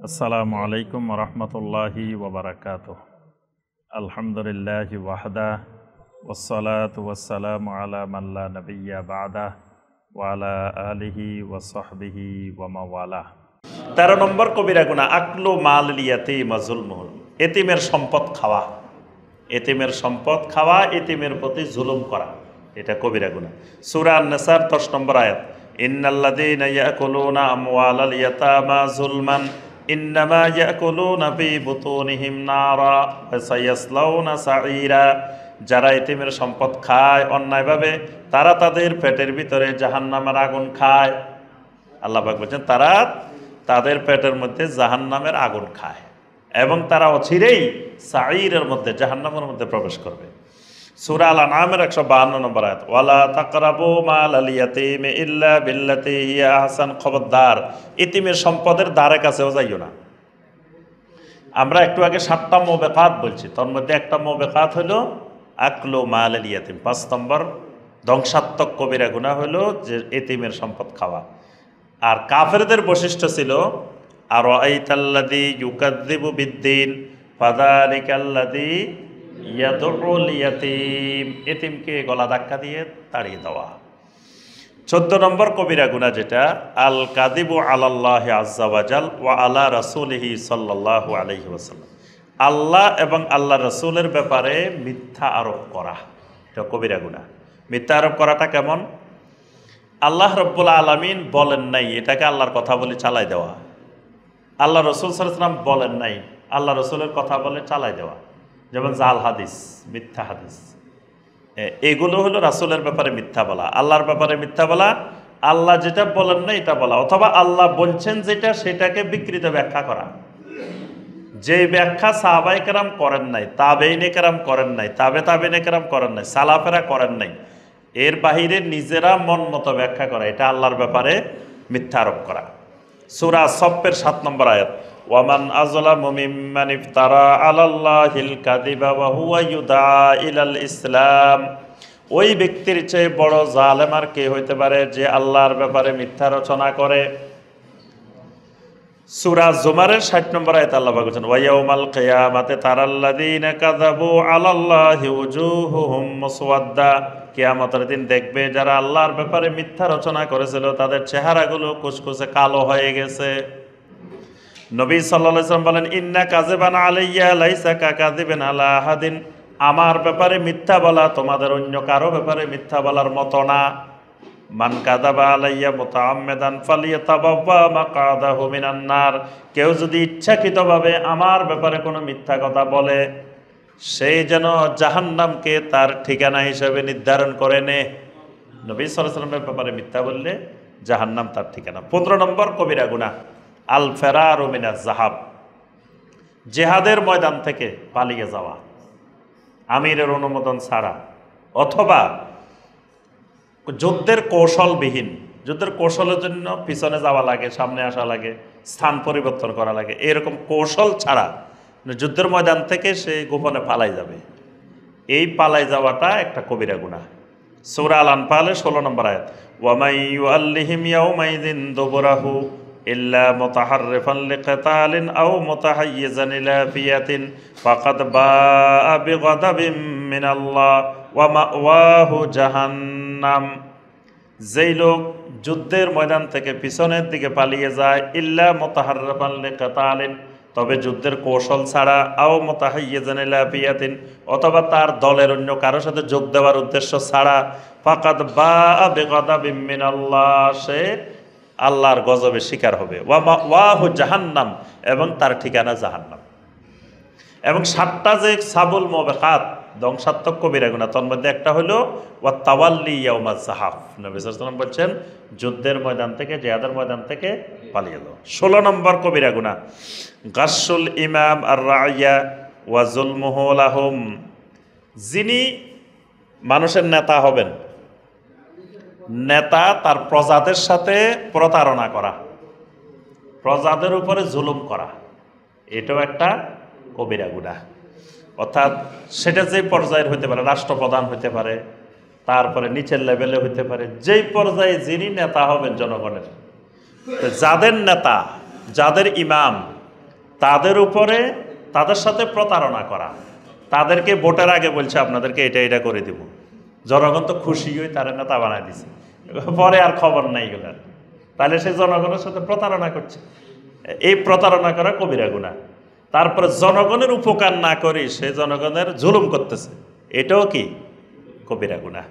আসসালামু আলাইকুম রহমতুল্লাহি ওবরাকাতুহ। আলহামদুলিল্লাহি ওয়াহদা ওয়াসসালাতু ওয়াসসালামু আলা মান লা নাবিয়্যা বা'দা ওয়া আলা আলিহি ওয়া সাহবিহি ওয়া মাওয়ালা। 13 নম্বর কবিরা গুনাহ আকলু মালিল ইয়াতীম ওয়া যুলমুহু। এতিমের সম্পদ খাওয়া, এতিমের সম্পদ খাওয়া, এতিমের প্রতি জুলুম করা, এটা কবিরা গুনাহ। সূরা আন-নিসার 10 নম্বর আয়াত, ইন্নাল্লাযীনা ইয়াকুলুনা আমওয়ালাল ইয়াতামা যুলমান ইন্নামা ইয়াকুলুনা ফি বুতুনিহিম নারা ওয়া সায়াসলাউনা সাঈরা। যারা এতিমের সম্পদ খায় অন্যায়ভাবে, তারা তাদের পেটের ভিতরে জাহান্নামের আগুন খায়। আল্লাহ পাক বলেন তারা তাদের পেটের মধ্যে জাহান্নামের আগুন খায় এবং তারা অচিরেই সাঈরের মধ্যে, জাহান্নামের মধ্যে প্রবেশ করবে। সূরা আল-আনআমের 152 নম্বর আয়াত, ওয়ালা তাকরাবু মালাল ইয়াতীমি ইল্লা বিল্লাতি হিয়া আহসান। খবরদার, এতিমের সম্পদের ধারে কাছেও যাইও না। আমরা একটু আগে 7টা মুবিকাত বলছি, তার মধ্যে একটা মুবিকাত হলো আকলু মালাল ইয়াতীম। 5 নম্বর ধ্বংসাত্মক কবিরা গুনাহ হলো যে এতিমের সম্পদ খাওয়া। আর কাফেরদের বৈশিষ্ট্য ছিল আরাআইতাল্লাযী ইউকাযযিবু বিদ্দীন ফাযালিকাল্লাযী ইয়াদুল ইয়াতীম। এতিমকে গলা ধাক্কা দিয়ে তাড়িয়ে দেওয়া। 14 নম্বর কবিরা গুনাহ যেটা আল কাযিবু আলাল্লাহি আযজা ওয়া জাল ওয়া আলা রাসূলিহি সাল্লাল্লাহু আলাইহি ওয়াসাল্লাম। আল্লাহ এবং আল্লাহ রাসূলের ব্যাপারে মিথ্যা আরোপ করা, এটা কবিরা গুনাহ। মিথ্যা আরোপ করাটা কেমন? আল্লাহ রব্বুল আলামিন বলেন নাই, এটাকে আল্লাহর কথা বলে চালাই দেওয়া। আল্লাহ রসুল সাল্লাল্লাহু আলাইহি ওয়াসাল্লাম বলেন নাই, আল্লাহ রসুলের কথা বলে চালাই দেওয়া। যেমন জাল হাদিস, মিথ্যা হাদিস, এগুলো হলো রাসূলের ব্যাপারে মিথ্যা বলা। আল্লাহর ব্যাপারে মিথ্যা বলা, আল্লাহ যেটা বলেন না এটা বলা, অথবা আল্লাহ বলছেন যেটা সেটাকে বিকৃত ব্যাখ্যা করা। যে ব্যাখ্যা সাহাবায়ে কেরাম করেন নাই, তাবেঈনে কেরাম করেন নাই, তাবেঈনে কেরাম করেন নাই, সালাফেরা করেন নাই, এর বাহিরে নিজেরা মন মতো ব্যাখ্যা করা, এটা আল্লাহর ব্যাপারে মিথ্যা আরোপ করা। সূরা সফফের 7 নম্বর আয়াত, ওয়ামান আযলামু মিম্মান ইফতারা আলাল্লাহিল কাযিবা ওয়া হুয়া ইউদা ইলাল ইসলাম। ওই ব্যক্তির চেয়ে বড় জালেম আর কে হইতে পারে যে আল্লাহর ব্যাপারে মিথ্যা রচনা করে। সূরা জুমারের 60 নম্বর আয়াতে আল্লাহ পাক বলেন, ওয়া ইয়াউমাল কিয়ামাতি তারাল্লাযীনা কাযাবু আলাল্লাহি ওয়ুজুহুহুম মুসওয়াদ্দা। কিয়ামতের দিন দেখবে যারা আল্লাহর ব্যাপারে মিথ্যা রচনা করেছিল তাদের চেহারাগুলো কুচকুচে কালো হয়ে গেছে। নবী সাল্লাল্লাহু আলাইহি ওয়াসাল্লাম বলেন, ইন্না কাযিবান আলাইয়া লাইসা কাযিবিন আলা আহাদিন। আমার ব্যাপারে মিথ্যা বলা তোমাদের অন্য কারো ব্যাপারে মিথ্যা বলার মতো না। মান কাযাবা আলাইয়া মুতাআম্মিদান ফালিয়াতাবাওয়া মাকআদাহু মিনান নার। কেউ যদি ইচ্ছাকৃতভাবে আমার ব্যাপারে কোনো মিথ্যা কথা বলে, সেই যেন জাহান্নামকে তার ঠিকানা হিসেবে নির্ধারণ করে নে। নবী সাল্লাল্লাহু আলাইহি ওয়াসাল্লামের ব্যাপারে মিথ্যা বললে জাহান্নাম তার ঠিকানা। 15 নম্বর কবিরা গুনাহ আল ফেরারু মিনাজ যাহাব। জিহাদের ময়দান থেকে পালিয়ে যাওয়া আমিরের অনুমোদন ছাড়া, অথবা যুদ্ধের কৌশলবিহীন, যুদ্ধের কৌশলের জন্য পিছনে যাওয়া লাগে, সামনে আসা লাগে, স্থান পরিবর্তন করা লাগে, এরকম কৌশল ছাড়া যুদ্ধের ময়দান থেকে সে গোপনে পালাই যাবে। এই পালাই যাওয়াটা একটা কবিরা গুনাহ। সূরা আল-আনফালের 16 নম্বর আয়াত, ওয়া মাই ইউআল্লিহিম ইয়াউমাইযিন দুবুরাহু ইল্লা মুতাহাররিফান লিকিতালিন আও মুতাহাইয়িজান ইলা ফিয়াতিন ফাকাদ বাআ বিগাদাবিন মিনাল্লাহ ওয়া মাওয়াহু জাহান্নাম। যেই লোক যুদ্ধের ময়দান থেকে পিছনের দিকে পালিয়ে যায়, ইল্লা মুতাহাররিফান লিকিতালিন, তবে যুদ্ধের কৌশল ছাড়া, আও মুতাহাইয়িজান ইলা ফিয়াতিন, অথবা তার দলের অন্য কারোর সাথে যোগ দেওয়ার উদ্দেশ্য ছাড়া, ফাকাদ বাআ বিগাদাবিন মিনাল্লাহ, সে আল্লাহর গজবের শিকার হবে। ওয়া মাওয়াহু জাহান্নাম, এবং তার ঠিকানা জাহান্নাম। এবং 7টা যে সাবুল মুবিকাত ধ্বংসাত্মক কবিরা গুনাহ, তার মধ্যে একটা হলো ওয়া তাওয়াল্লি ইয়াউমাজ যাহাফ। নবী সাল্লাল্লাহু আলাইহি ওয়াসাল্লাম বলছেন যুদ্ধের ময়দান থেকে, জিহাদের ময়দান থেকে পালিয়ে যাও। 16 নম্বর কবিরা গুনাহ গাসসুল ইমাম আর রাইয়া ওয়া যুলমুহু লাহুম। যিনি মানুষের নেতা হবেন, নেতা তার প্রজাদের সাথে প্রতারণা করা, প্রজাদের উপরে জুলুম করা, এটাও একটা কবিরা গুনাহ। অর্থাৎ সেটা যেই পর্যায়ের হইতে পারে, রাষ্ট্রপ্রধান হইতে পারে, তারপরে নিচের লেভেলে হইতে পারে, যেই পর্যায়ে যিনি নেতা হবেন জনগণের, যাদের নেতা, যাদের ইমাম, তাদের উপরে তাদের সাথে প্রতারণা করা, তাদেরকে ভোটের আগে বলছে আপনাদেরকে এটা এটা করে দিব, জনগণ তো খুশি হয়ে তারা নেতা বানায় দিছে, পরে আর খবর নাই এগুলার, তাহলে সে জনগণের সাথে প্রতারণা করছে। এই প্রতারণা করা কবিরা গুনাহ। তারপরে জনগণের উপকার না করে সে জনগণের জুলুম করতেছে, এটাও কি কবিরা গুনাহ।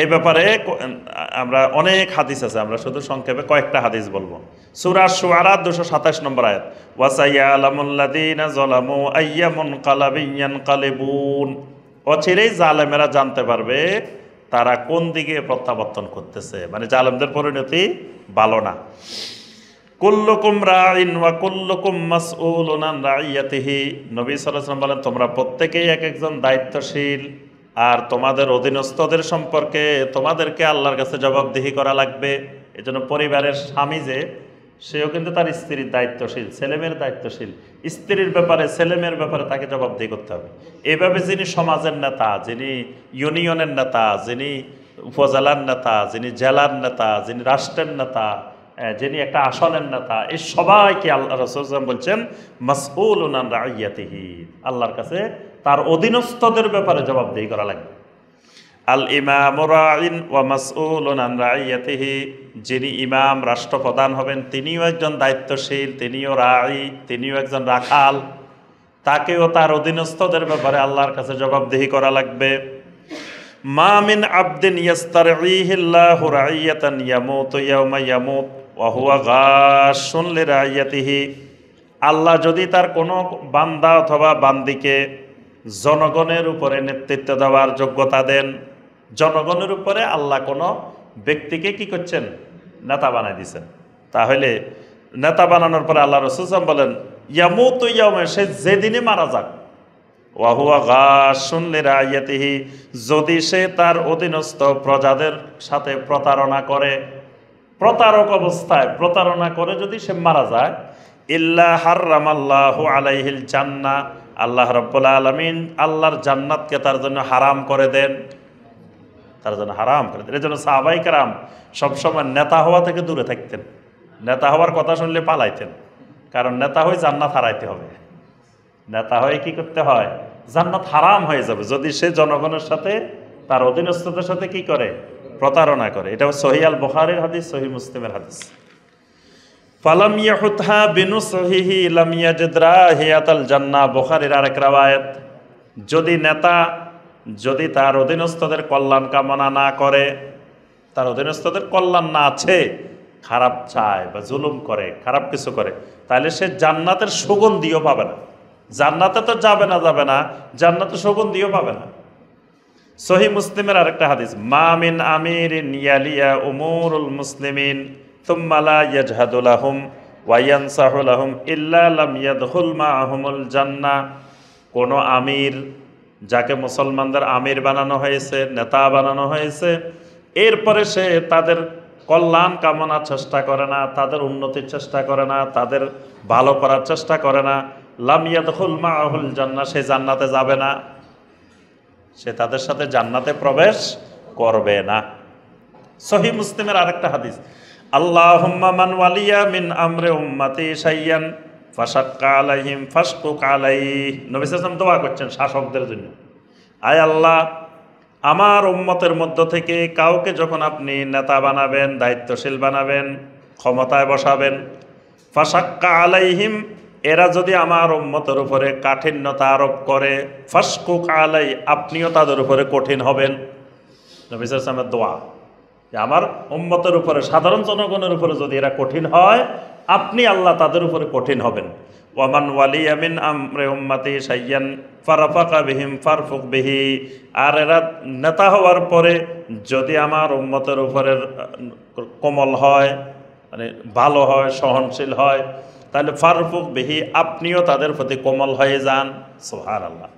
এই ব্যাপারে আমরা অনেক হাদিস আছে, আমরা শুধু সংক্ষেপে কয়েকটা হাদিস বলবো। সূরা শুআরা 227 নম্বর আয়াত, ওয়াসায়ালামুল্লাযীনা যালামু আইয়া মুনকালাবিন ইয়ানকালিবুন, অচিরেই জালেমেরা জানতে পারবে তারা কোন দিকে প্রত্যাবর্তন করতেছে, মানে জালেমদের পরিণতি ভালো না। কুল্লুকুম রাইন ওয়া কুল্লুকুম মাসউলুন আন রাইয়াতিহি, নবী সাল্লাল্লাহু আলাইহি ওয়াসাল্লাম বলেন তোমরা প্রত্যেকেই এক একজন দায়িত্বশীল, আর তোমাদের অধীনস্থদের সম্পর্কে তোমাদেরকে আল্লাহর কাছে জবাবদিহি করা লাগবে। এজন্য পরিবারের স্বামী যে, সেও কিন্তু তার স্ত্রীর দায়িত্বশীল, ছেলেমেয়ের দায়িত্বশীল। স্ত্রীর ব্যাপারে ছেলেমেয়ের ব্যাপারে তাকে জবাবদিহি করতে হবে। এইভাবে যিনি সমাজের নেতা, যিনি ইউনিয়নের নেতা, যিনি উপজেলার নেতা, যিনি জেলার নেতা, যিনি রাষ্ট্রের নেতা, যিনি একটা আসনের নেতা, এই সবাইকে আল্লাহ রাসূল বলছেন মাসউলুন আন রাইয়াতিহি, আল্লাহর কাছে তার অধীনস্থদের ব্যাপারে জবাবদিহি করা লাগবে। আল ইমামু রাইন ওয়া মাসউলুন আন রাইয়াতিহি, যিনি ইমাম রাষ্ট্রপ্রধান হবেন তিনিও একজন দায়িত্বশীল, তিনিও রাই, তিনিও একজন রাখাল, তাকেও তার অধীনস্থদের ব্যাপারে আল্লাহর কাছে জবাবদিহি করা লাগবে। মা মিন আবদিন ইয়াস্তারঈহিল্লাহু রাইয়াতান ইয়ামুতু ইয়াওমা ইয়ামুত ওয়া হুয়া গাশুন লিরাইয়াতিহি, আল্লাহ যদি তার কোনো বান্দা অথবা বান্দিকে জনগণের উপরে নেতৃত্ব দেওয়ার যোগ্যতা দেন, জনগণের উপরে আল্লাহ কোনো ব্যক্তিকে কি করছেন, নেতা বানাই দিচ্ছেন, তাহলে নেতা বানানোর পরে আল্লাহ রাসূল বলেন ইয়ামুতু ইয়াওমা, সে যেদিনই মারা যাক, ওয়া হুয়া গাশুন লিরাইয়াতিহি, যদি সে তার অধীনস্থ প্রজাদের সাথে প্রতারণা করে, প্রতারক অবস্থায় প্রতারণা করে যদি সে মারা যায়, ইল্লা হাররামাল্লাহু আলাইহিল জান্নাহ, আল্লাহ রাব্বুল আলামিন আল্লাহর জান্নাতকে তার জন্য হারাম করে দেন, তার জন্য হারাম করে দেন। এর জন্য সাহাবায়ে কেরাম সবসময় নেতা হওয়া থেকে দূরে থাকতেন, নেতা হওয়ার কথা শুনলে পালাইতেন, কারণ নেতা হয়ে জান্নাত হারাইতে হবে, নেতা হয়ে কি করতে হয়, জান্নাত হারাম হয়ে যাবে যদি সে জনগণের সাথে তার অধীনস্থদের সাথে কি করে, প্রতারণা করে। এটা সহিহ আল বুখারীর হাদিস, সহিহ মুসলিমের হাদিস। ফালাম ইয়াহুতহা বিনুসহিহি লাম ইয়াজিদ রাহিয়াতাল জান্নাহ, বুখারীর আরেক riwayat, যদি নেতা যদি তার অধীনস্থদের কল্যাণ কামনা না করে, তার অধীনস্থদের কল্যাণ না আছে, খারাপ চায় বা জুলুম করে, খারাপ কিছু করে, তাহলে সে জান্নাতের সুগন্ধিও পাবে না, জান্নাতে তো যাবে না, জান্নাতে সুগন্ধিও পাবে না। সহিহ মুসলিমের আরেকটা হাদিস, মা মিন আমিরিন ইয়ালিয়া উমুরুল মুসলিমিন থুম্মা লা ইয়াজহাদু লাহুম ওয়া ইয়ানসাহু লাহুম ইল্লা লাম ইয়াদখুল মাআহুমুল জান্নাহ, কোন আমির যাকে মুসলমানদের আমির বানানো হয়েছে, নেতা বানানো হয়েছে, এরপরে সে তাদের কল্যাণ কামনার চেষ্টা করে না, তাদের উন্নতির চেষ্টা করে না, তাদের ভালো করার চেষ্টা করে না, লাম ইয়াদখুল মাআহুল জান্নাহ, সে জান্নাতে যাবে না, সে তাদের সাথে জান্নাতে প্রবেশ করবে না। সহিহ মুসলিমের আরেকটা হাদিস, আল্লাহুম্মা মান ওয়ালিয়া মিন আমরি উম্মতি শাইয়ান ফাশাক্কা আলাইহিম ফাশকুক আলাইহি, নবী সাল্লাল্লাহু আলাইহি ওয়াসাল্লাম দোয়া করছেন শাসকদের জন্য, আয় আল্লাহ আমার উম্মতের মধ্য থেকে কাউকে যখন আপনি নেতা বানাবেন, দায়িত্বশীল বানাবেন, ক্ষমতায় বসাবেন, ফাশাক্কা আলাইহিম, এরা যদি আমার উম্মতের উপরে কাঠিন্যতা আরোপ করে, ফাশকুক আলাই, আপনিও তাদের উপরে কঠিন হবেন। নবী সাল্লাল্লাহু আলাইহি ওয়াসাল্লামের দোয়া যে আমার উম্মতের উপরে, সাধারণ জনগণের উপরে যদি এরা কঠিন হয়, আপনি আল্লাহ তাদের উপরে কঠিন হবেন। ওয়ামান ওয়ালিয়া মিন আমরি উম্মতি শাইয়ান ফারাফাকা বিহিম ফারফুক বিহি, আর এরা নেতা হওয়ার পরে যদি আমার উম্মতের উপরে কোমল হয়, মানে ভালো হয়, সহনশীল হয়, তাহলে ফারফুক বিহি, আপনিও তাদের প্রতি কোমল হয়ে যান। সুবহানাল্লাহ।